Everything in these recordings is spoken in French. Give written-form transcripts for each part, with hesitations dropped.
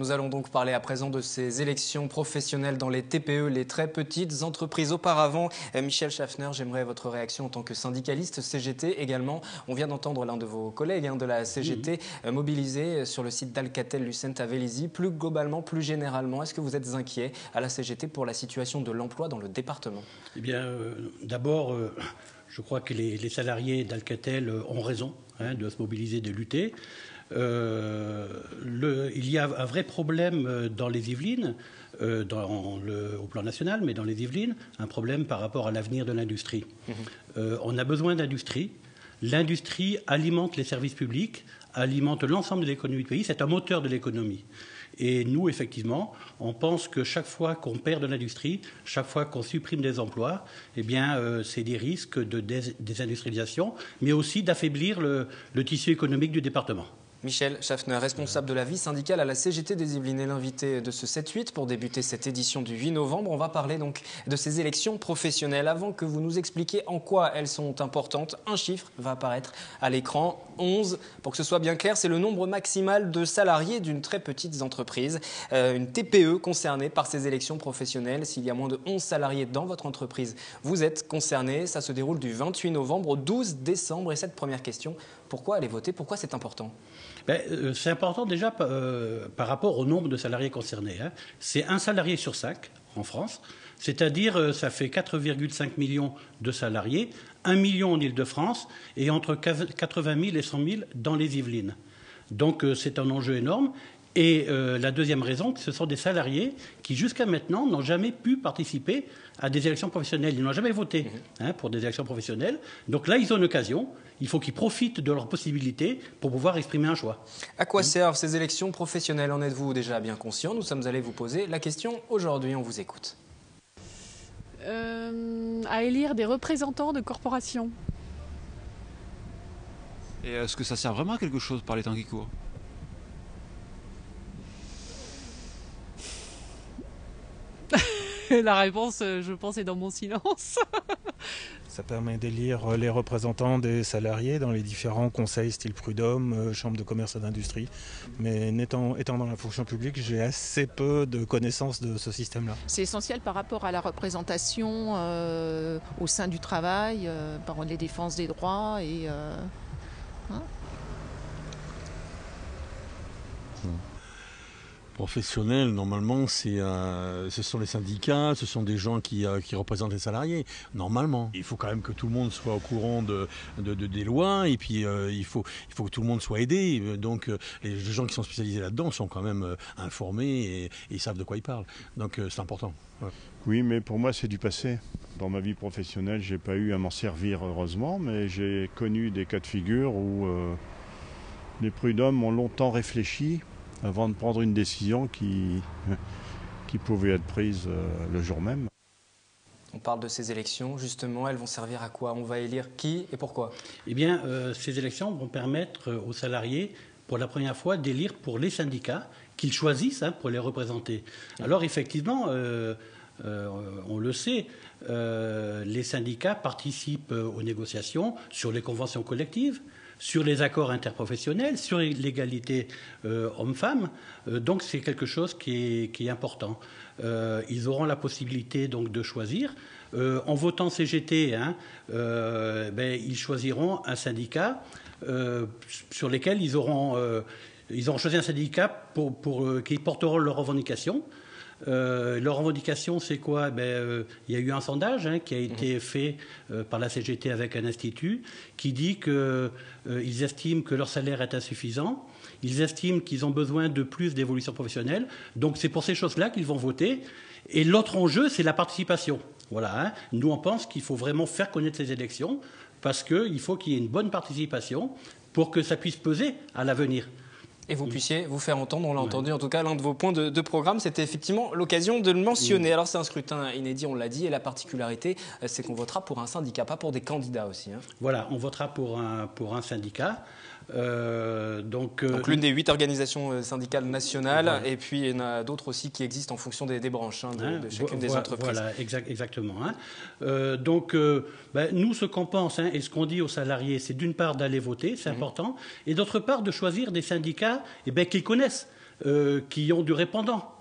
Nous allons donc parler à présent de ces élections professionnelles dans les TPE, les très petites entreprises. Auparavant, Michel Schaffner, j'aimerais votre réaction en tant que syndicaliste CGT également. On vient d'entendre l'un de vos collègues de la CGT mobilisé sur le site d'Alcatel-Lucent à Vélizy. Plus globalement, plus généralement, est-ce que vous êtes inquiet à la CGT pour la situation de l'emploi dans le département? Eh bien, d'abord, je crois que les salariés d'Alcatel ont raison de se mobiliser, de lutter. Il y a un vrai problème dans les Yvelines, au plan national, mais dans les Yvelines, un problème par rapport à l'avenir de l'industrie. On a besoin d'industrie. L'industrie alimente les services publics, alimente l'ensemble de l'économie du pays. C'est un moteur de l'économie. Et nous, effectivement, on pense que chaque fois qu'on perd de l'industrie, chaque fois qu'on supprime des emplois, eh bien, c'est des risques de désindustrialisation, mais aussi d'affaiblir le tissu économique du département. Michel Schaffner, responsable de la vie syndicale à la CGT des Yvelines, est l'invité de ce 7-8 pour débuter cette édition du 8 novembre. On va parler donc de ces élections professionnelles. Avant que vous nous expliquiez en quoi elles sont importantes, un chiffre va apparaître à l'écran, 11. Pour que ce soit bien clair, c'est le nombre maximal de salariés d'une très petite entreprise, une TPE concernée par ces élections professionnelles. S'il y a moins de 11 salariés dans votre entreprise, vous êtes concerné. Ça se déroule du 28 novembre au 12 décembre. Et cette première question, pourquoi aller voter? Pourquoi c'est important? C'est important déjà par rapport au nombre de salariés concernés. C'est un salarié sur 5 en France, c'est-à-dire ça fait 4,5 millions de salariés, 1 million en Île-de-France et entre 80 000 et 100 000 dans les Yvelines. Donc c'est un enjeu énorme. Et la deuxième raison, ce sont des salariés qui jusqu'à maintenant n'ont jamais pu participer à des élections professionnelles. Ils n'ont jamais voté pour des élections professionnelles. Donc là, ils ont une occasion. Il faut qu'ils profitent de leurs possibilités pour pouvoir exprimer un choix. À quoi servent ces élections professionnelles? En êtes-vous déjà bien conscient? Nous sommes allés vous poser la question aujourd'hui. On vous écoute. À élire des représentants de corporations. Et est-ce que ça sert vraiment à quelque chose par les temps qui courent? La réponse, je pense, est dans mon silence. Ça permet d'élire les représentants des salariés dans les différents conseils style prud'homme, chambre de commerce et d'industrie. Mais étant dans la fonction publique, j'ai assez peu de connaissances de ce système-là. C'est essentiel par rapport à la représentation au sein du travail, par les défenses des droits et... Professionnels, normalement, ce sont les syndicats, ce sont des gens qui représentent les salariés, normalement. Il faut quand même que tout le monde soit au courant des lois, et puis il faut que tout le monde soit aidé. Donc les gens qui sont spécialisés là-dedans sont quand même informés et ils savent de quoi ils parlent. Donc c'est important. Ouais. Oui, mais pour moi, c'est du passé. Dans ma vie professionnelle, j'ai pas eu à m'en servir, heureusement, mais j'ai connu des cas de figure où les prud'hommes ont longtemps réfléchi avant de prendre une décision qui pouvait être prise le jour même. On parle de ces élections, justement, elles vont servir à quoi? On va élire qui et pourquoi? Eh bien, ces élections vont permettre aux salariés, pour la première fois, d'élire pour les syndicats qu'ils choisissent pour les représenter. Alors, effectivement, on le sait, les syndicats participent aux négociations sur les conventions collectives, sur les accords interprofessionnels, sur l'égalité hommes-femmes. Donc c'est quelque chose qui est important. Ils auront la possibilité donc de choisir. En votant CGT, ils choisiront un syndicat sur lequel ils auront choisi un syndicat qui porteront leurs revendications. Leur revendication, c'est quoi? Il y a eu un sondage qui a été fait par la CGT avec un institut qui dit qu'ils estiment que leur salaire est insuffisant, ils estiment qu'ils ont besoin de plus d'évolution professionnelle. Donc c'est pour ces choses-là qu'ils vont voter. Et l'autre enjeu, c'est la participation. Voilà, Nous, on pense qu'il faut vraiment faire connaître ces élections parce qu'il faut qu'il y ait une bonne participation pour que ça puisse peser à l'avenir. Et vous puissiez vous faire entendre, on l'a entendu en tout cas, l'un de vos points de programme, c'était effectivement l'occasion de le mentionner. Alors c'est un scrutin inédit, on l'a dit, et la particularité, c'est qu'on votera pour un syndicat, pas pour des candidats aussi. Voilà, on votera pour un syndicat. Donc l'une des 8 organisations syndicales nationales, et puis il y en a d'autres aussi qui existent en fonction des branches de chacune des entreprises. Voilà, exactement. Nous, ce qu'on pense et ce qu'on dit aux salariés, c'est d'une part d'aller voter, c'est important, et d'autre part de choisir des syndicats qu'ils connaissent. qui ont du répondant.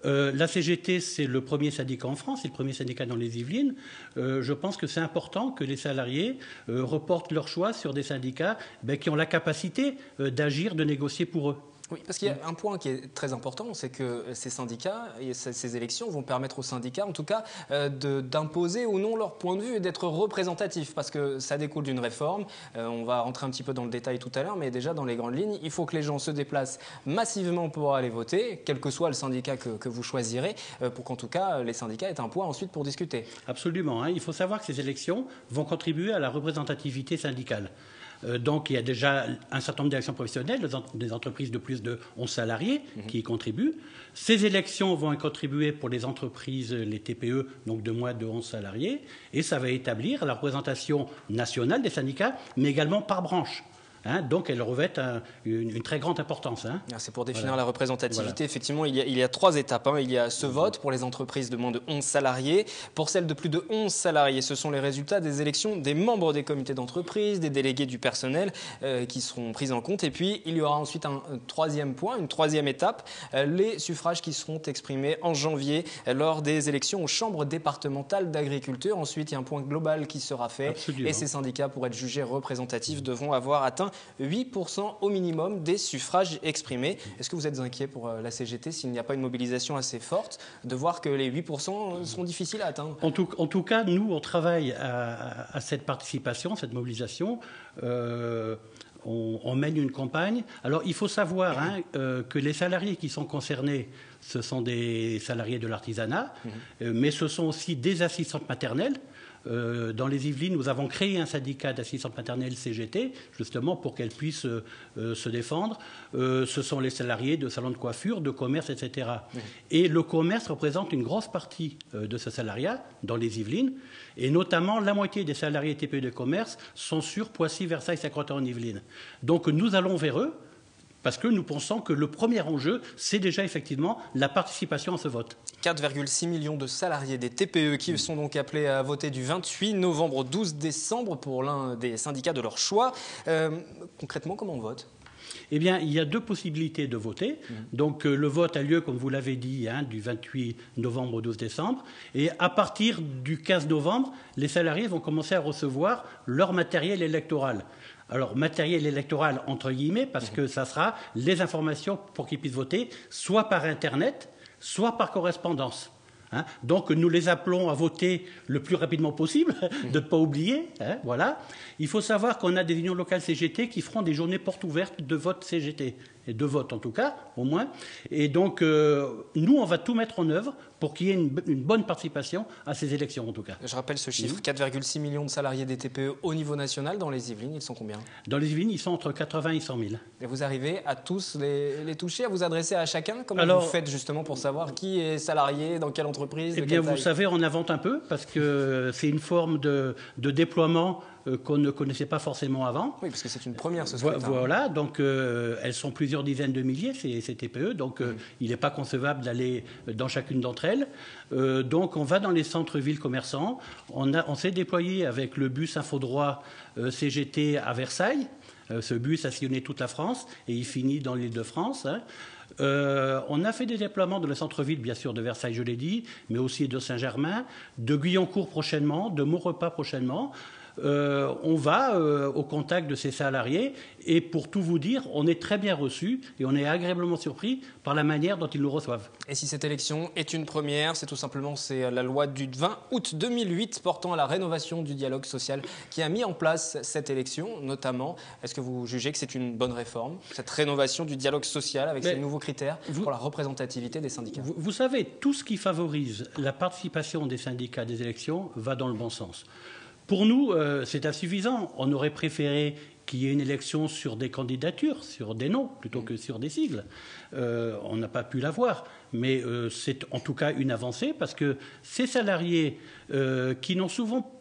La CGT, c'est le premier syndicat en France, c'est le premier syndicat dans les Yvelines. Je pense que c'est important que les salariés reportent leur choix sur des syndicats qui ont la capacité d'agir, de négocier pour eux. Oui, parce qu'il y a un point qui est très important, c'est que ces syndicats et ces élections vont permettre aux syndicats, en tout cas, d'imposer ou non leur point de vue et d'être représentatifs, parce que ça découle d'une réforme. On va rentrer un petit peu dans le détail tout à l'heure, mais déjà dans les grandes lignes, il faut que les gens se déplacent massivement pour aller voter, quel que soit le syndicat que vous choisirez, pour qu'en tout cas les syndicats aient un poids ensuite pour discuter. Absolument. Il faut savoir que ces élections vont contribuer à la représentativité syndicale. Donc il y a déjà un certain nombre d'élections professionnelles, des entreprises de plus de 11 salariés qui y contribuent. Ces élections vont y contribuer pour les entreprises, les TPE, donc de moins de 11 salariés, et ça va établir la représentation nationale des syndicats, mais également par branche. Donc elles revêtent une très grande importance. C'est pour définir la représentativité. Voilà. Effectivement, il y a 3 étapes. Il y a ce vote pour les entreprises de moins de 11 salariés. Pour celles de plus de 11 salariés, ce sont les résultats des élections des membres des comités d'entreprise, des délégués du personnel qui seront pris en compte. Et puis, il y aura ensuite un troisième point, une troisième étape, les suffrages qui seront exprimés en janvier lors des élections aux chambres départementales d'agriculture. Ensuite, il y a un point global qui sera fait. Absolument. Et ces syndicats, pour être jugés représentatifs, devront avoir atteint 8% au minimum des suffrages exprimés. Est-ce que vous êtes inquiet pour la CGT s'il n'y a pas une mobilisation assez forte, de voir que les 8% seront difficiles à atteindre? En tout cas, nous, on travaille à cette participation, cette mobilisation. On mène une campagne. Alors, il faut savoir que les salariés qui sont concernés, ce sont des salariés de l'artisanat, mais ce sont aussi des assistantes maternelles. Dans les Yvelines, nous avons créé un syndicat d'assistantes maternelles CGT, justement pour qu'elles puissent se défendre. Ce sont les salariés de salons de coiffure, de commerce, etc. Et le commerce représente une grosse partie de ce salariat dans les Yvelines. Et notamment, la moitié des salariés TPE de commerce sont sur Poissy, Versailles, Saint-Quentin-en-Yvelines. Donc nous allons vers eux, parce que nous pensons que le premier enjeu, c'est déjà effectivement la participation à ce vote. 4,6 millions de salariés des TPE qui sont donc appelés à voter du 28 novembre au 12 décembre pour l'un des syndicats de leur choix. Concrètement, comment on vote ? Eh bien, il y a 2 possibilités de voter. Donc, le vote a lieu, comme vous l'avez dit, du 28 novembre au 12 décembre. Et à partir du 15 novembre, les salariés vont commencer à recevoir leur matériel électoral. Alors, matériel électoral, entre guillemets, parce que ça sera les informations pour qu'ils puissent voter, soit par Internet, soit par correspondance. Donc, nous les appelons à voter le plus rapidement possible, de ne pas oublier. Voilà. Il faut savoir qu'on a des unions locales CGT qui feront des journées portes ouvertes de vote CGT, et de vote en tout cas, au moins. Et donc, nous, on va tout mettre en œuvre pour qu'il y ait une bonne participation à ces élections, en tout cas. Je rappelle ce chiffre, 4,6 millions de salariés des TPE au niveau national. Dans les Yvelines, ils sont combien ? Dans les Yvelines, ils sont entre 80 et 100 000. Et vous arrivez à tous les toucher, à vous adresser à chacun ? Comment vous faites justement pour savoir qui est salarié, dans quelle entreprise, Eh bien, vous savez, on invente un peu, parce que c'est une forme de déploiement qu'on ne connaissait pas forcément avant. Oui, parce que c'est une première, ce scrutin. Voilà, donc elles sont plusieurs dizaines de milliers, ces TPE, donc il n'est pas concevable d'aller dans chacune d'entre elles. Donc on va dans les centres-villes commerçants, on s'est déployé avec le bus Infodroit CGT à Versailles. Ce bus a sillonné toute la France et il finit dans l'Île-de-France. On a fait des déploiements dans le centre-ville, bien sûr, de Versailles, je l'ai dit, mais aussi de Saint-Germain, de Guyancourt prochainement, de Maurepas prochainement. On va au contact de ces salariés et pour tout vous dire, on est très bien reçus et on est agréablement surpris par la manière dont ils nous reçoivent. Et si cette élection est une première, c'est tout simplement la loi du 20 août 2008 portant à la rénovation du dialogue social qui a mis en place cette élection, notamment. Est-ce que vous jugez que c'est une bonne réforme, cette rénovation du dialogue social avec ces nouveaux critères pour la représentativité des syndicats ? Vous savez, tout ce qui favorise la participation des syndicats à des élections va dans le bon sens. Pour nous, c'est insuffisant. On aurait préféré qu'il y ait une élection sur des candidatures, sur des noms, plutôt que sur des sigles. On n'a pas pu l'avoir, mais c'est en tout cas une avancée, parce que ces salariés qui n'ont souvent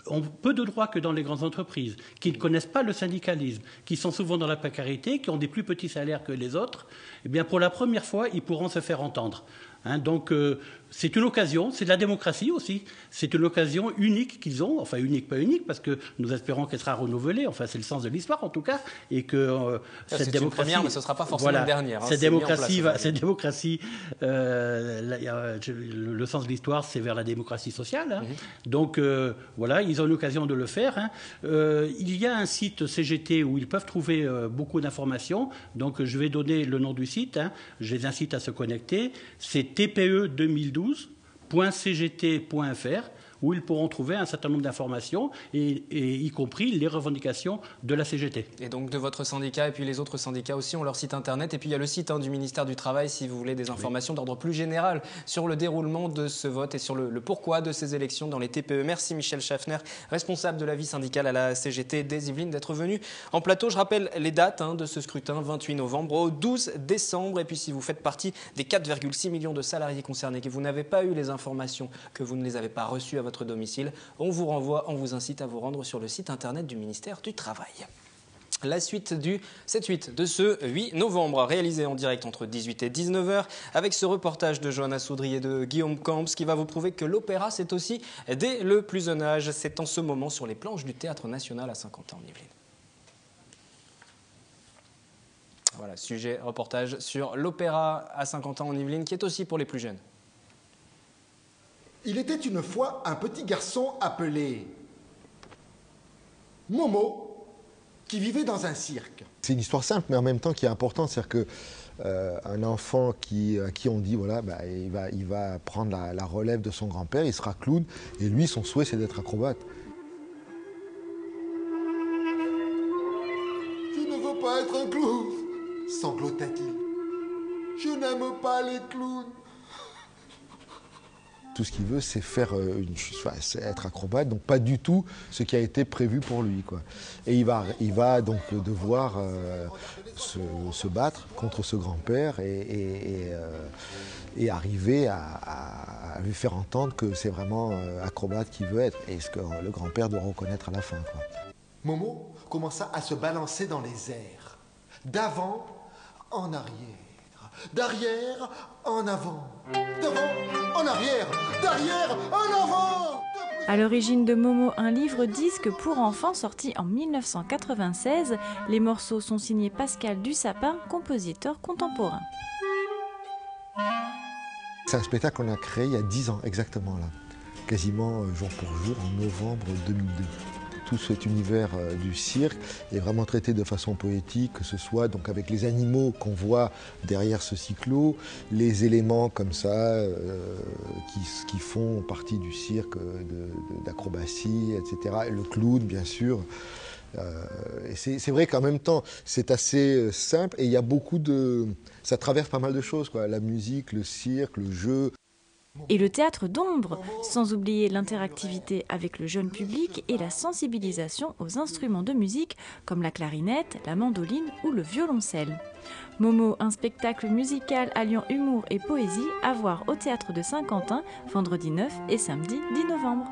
ont peu de droits que dans les grandes entreprises, qui ne connaissent pas le syndicalisme, qui sont souvent dans la précarité, qui ont des plus petits salaires que les autres, eh bien pour la première fois, ils pourront se faire entendre. Donc c'est une occasion, c'est de la démocratie aussi. C'est une occasion unique qu'ils ont, enfin unique, pas unique, parce que nous espérons qu'elle sera renouvelée, enfin c'est le sens de l'histoire en tout cas, et que cette démocratie... C'est une première, mais ce ne sera pas forcément une dernière. Hein, cette démocratie, le sens de l'histoire, c'est vers la démocratie sociale. Hein. Donc voilà, ils ont une occasion de le faire. Hein. Il y a un site CGT où ils peuvent trouver beaucoup d'informations, donc je vais donner le nom du site, hein. Je les incite à se connecter, c'est tpe2012.cgt.fr, où ils pourront trouver un certain nombre d'informations, et y compris les revendications de la CGT. Et donc de votre syndicat, et puis les autres syndicats aussi ont leur site internet, et puis il y a le site du ministère du Travail si vous voulez des informations d'ordre plus général sur le déroulement de ce vote et sur le pourquoi de ces élections dans les TPE. Merci Michel Schaffner, responsable de la vie syndicale à la CGT des Yvelines, d'être venu en plateau. Je rappelle les dates de ce scrutin, 28 novembre au 12 décembre, et puis si vous faites partie des 4,6 millions de salariés concernés, que vous n'avez pas eu les informations, que vous ne les avez pas reçues à votre domicile, on vous incite à vous rendre sur le site internet du ministère du Travail. La suite du 7-8 de ce 8 novembre, réalisé en direct entre 18 et 19h, avec ce reportage de Johanna Soudry et de Guillaume Camps, qui va vous prouver que l'opéra, c'est aussi dès le plus jeune âge. C'est en ce moment sur les planches du Théâtre National à Saint-Quentin en Yvelines. Voilà, sujet, reportage sur l'opéra à Saint-Quentin en Yvelines, qui est aussi pour les plus jeunes. Il était une fois un petit garçon appelé Momo qui vivait dans un cirque. C'est une histoire simple mais en même temps qui est importante, c'est-à-dire qu'un enfant à qui on dit voilà, il va prendre la relève de son grand-père, il sera clown et lui son souhait c'est d'être acrobate. Je ne veux pas être un clown, sanglota-t-il. Je n'aime pas les clowns. Tout ce qu'il veut, c'est être acrobate, donc pas du tout ce qui a été prévu pour lui, quoi. Et il va donc devoir se battre contre ce grand-père et arriver à lui faire entendre que c'est vraiment acrobate qu'il veut être, et ce que le grand-père doit reconnaître à la fin, quoi. Momo commença à se balancer dans les airs, d'avant en arrière. D'arrière en avant, d'avant en arrière, d'arrière en avant. À l'origine de Momo, un livre-disque pour enfants sorti en 1996. Les morceaux sont signés Pascal Dussapin, compositeur contemporain. C'est un spectacle qu'on a créé il y a 10 ans exactement, là, quasiment jour pour jour, en novembre 2002. Tout cet univers du cirque est vraiment traité de façon poétique, que ce soit donc avec les animaux qu'on voit derrière ce cyclo, les éléments comme ça qui font partie du cirque, d'acrobatie, etc. Et le clown, bien sûr. Et c'est vrai qu'en même temps, c'est assez simple et il y a beaucoup de... Ça traverse pas mal de choses, quoi. La musique, le cirque, le jeu. Et le théâtre d'ombre, sans oublier l'interactivité avec le jeune public et la sensibilisation aux instruments de musique comme la clarinette, la mandoline ou le violoncelle. Momo, un spectacle musical alliant humour et poésie, à voir au théâtre de Saint-Quentin, vendredi 9 et samedi 10 novembre.